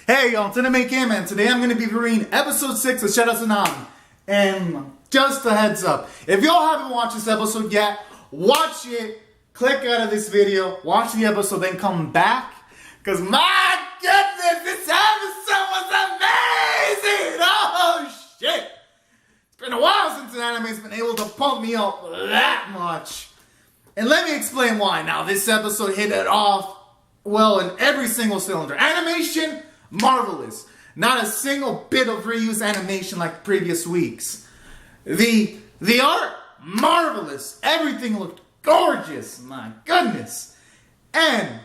Hey y'all, it's Anime Camman. Today I'm going to be reviewing episode 6 of Sarazanmai. And just a heads up, if y'all haven't watched this episode yet, watch it, click out of this video, watch the episode, then come back. Because my goodness, this episode was amazing! Oh shit! It's been a while since an anime's been able to pump me up that much. And let me explain why. Now, this episode hit it off well in every single cylinder. Animation, marvelous. Not a single bit of reused animation like previous weeks. The art, marvelous. Everything looked gorgeous. My goodness. And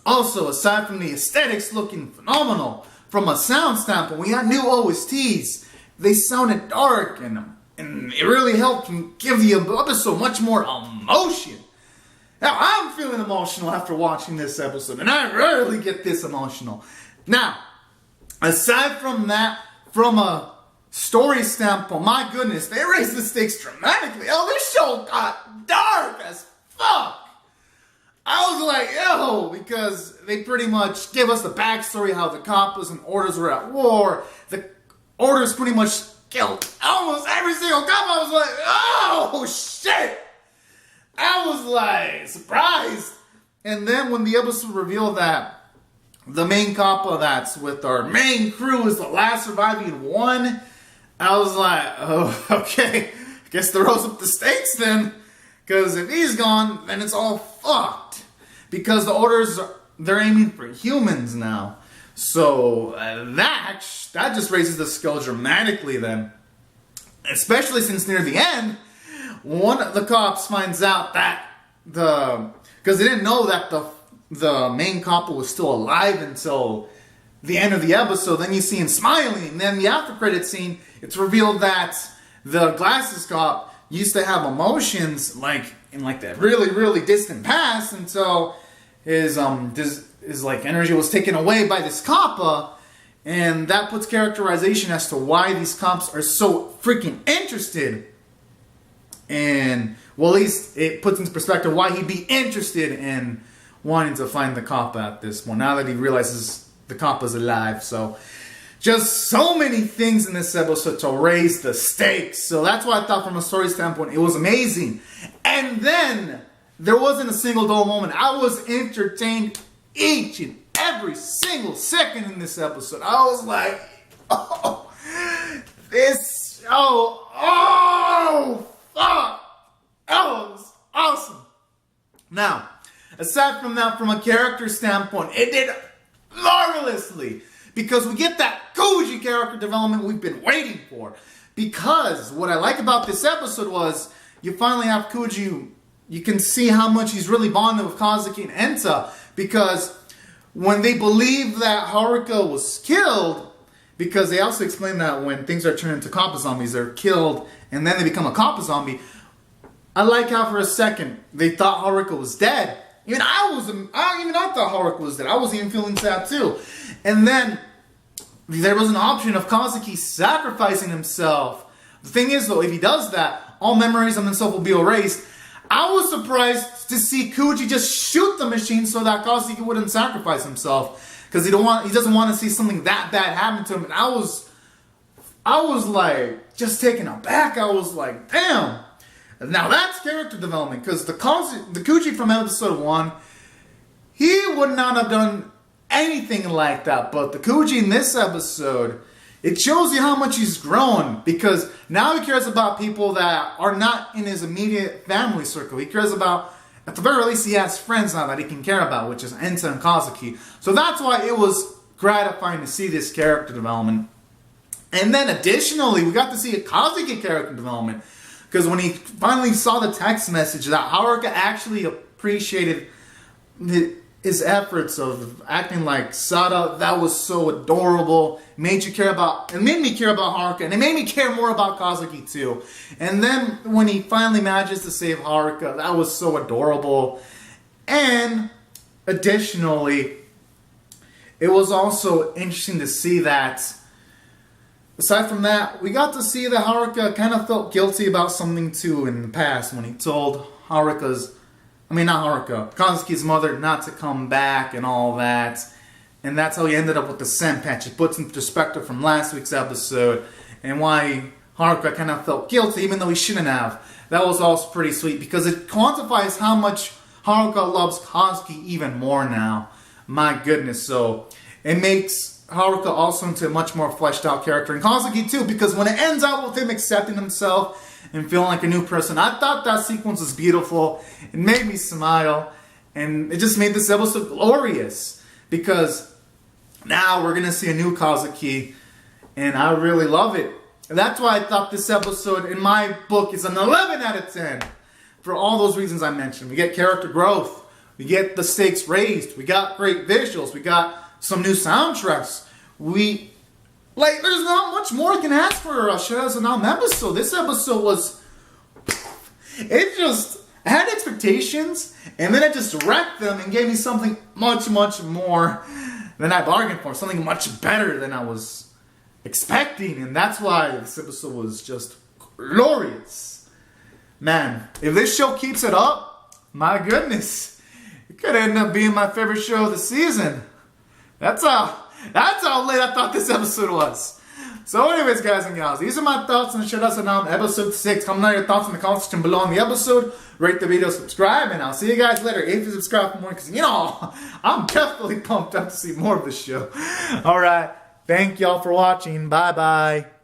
also, aside from the aesthetics looking phenomenal, from a sound standpoint, we had new OSTs. They sounded dark and it really helped give the episode much more emotion. Now, I'm feeling emotional after watching this episode, and I rarely get this emotional. Now, aside from that, from a story standpoint, my goodness, they raised the stakes dramatically. Oh, this show got dark as fuck. I was like, yo, because they pretty much gave us the backstory how the Kappas and Orders were at war. The Orders pretty much killed almost every single Kappa. I was like, oh, shit. I was like, surprised. And then when the episode revealed that the main Kappa that's with our main crew is the last surviving one, I was like, oh, okay. I guess they rose up the stakes then. Because if he's gone, then it's all fucked. Because the Orders, they're aiming for humans now. So that just raises the scale dramatically then. Especially since near the end, one of the cops finds out that because they didn't know that the main cop was still alive until the end of the episode. Then you see him smiling. And then the after credit scene, it's revealed that the glasses cop used to have emotions like in like that really, really distant past until his like energy was taken away by this Kappa. And that puts characterization as to why these cops are so freaking interested. And, well, at least it puts into perspective why he'd be interested in wanting to find the Kappa at this point, now that he realizes the Kappa's alive. So, just so many things in this episode to raise the stakes. So that's why I thought from a story standpoint, it was amazing. And then, there wasn't a single dull moment. I was entertained each and every single second in this episode. I was like, oh, this show, oh, fuck. Oh, it was awesome. Now, aside from that, from a character standpoint, it did marvelously. Because we get that Koji character development we've been waiting for. Because what I like about this episode was, you finally have Koji, you can see how much he's really bonded with Kazuki and Enta. Because when they believe that Haruka was killed, because they also explain that when things are turned into Kappa zombies, they're killed and then they become a Kappa zombie. I like how for a second they thought Haruka was dead. Even I thought Haruka was dead. I was even feeling sad too. And then there was an option of Kazuki sacrificing himself. The thing is though, if he does that, all memories of himself will be erased. I was surprised to see Koji just shoot the machine so that Kazuki wouldn't sacrifice himself. Because he doesn't want to see something that bad happen to him. And I was like, just taken aback. I was like, damn. Now that's character development. Because the Koji from episode 1, he would not have done anything like that. But the Koji in this episode, it shows you how much he's grown, because now he cares about people that are not in his immediate family circle. He cares about, at the very least, he has friends now that he can care about, which is Enta and Kazuki. So that's why it was gratifying to see this character development. And then additionally, we got to see a Kazuki character development, because when he finally saw the text message that Haruka actually appreciated his efforts of acting like Sada, that was so adorable. It made me care about Haruka, and it made me care more about Kazuki too. And then when he finally manages to save Haruka, that was so adorable. And additionally, it was also interesting to see that, aside from that, we got to see that Haruka kind of felt guilty about something too in the past when he told Kazuki's mother not to come back and all that. And that's how he ended up with the Senpatch. It puts in perspective from last week's episode and why Haruka kind of felt guilty even though he shouldn't have. That was also pretty sweet because it quantifies how much Haruka loves Kazuki even more now. My goodness, so it makes Haruka also into a much more fleshed out character. And Kazuki too, because when it ends out with him accepting himself and feeling like a new person, I thought that sequence was beautiful. It made me smile. And it just made this episode glorious. Because now we're going to see a new Kazuki. And I really love it. And that's why I thought this episode, in my book, is an 11 out of 10. For all those reasons I mentioned. We get character growth. We get the stakes raised. We got great visuals. We got some new soundtracks. There's not much more I can ask for a Sarazanmai episode. This episode was... I had expectations, and then it just wrecked them and gave me something much, much more than I bargained for. Something much better than I was expecting. And that's why this episode was just glorious. Man, if this show keeps it up, my goodness, it could end up being my favorite show of the season. That's how late I thought this episode was. So anyways, guys and gals, these are my thoughts on Sarazanmai episode 6. Comment down your thoughts in the comment section below on the episode. Rate the video, subscribe, and I'll see you guys later. If you subscribe for more, because, I'm definitely pumped up to see more of this show. Alright, thank y'all for watching. Bye-bye.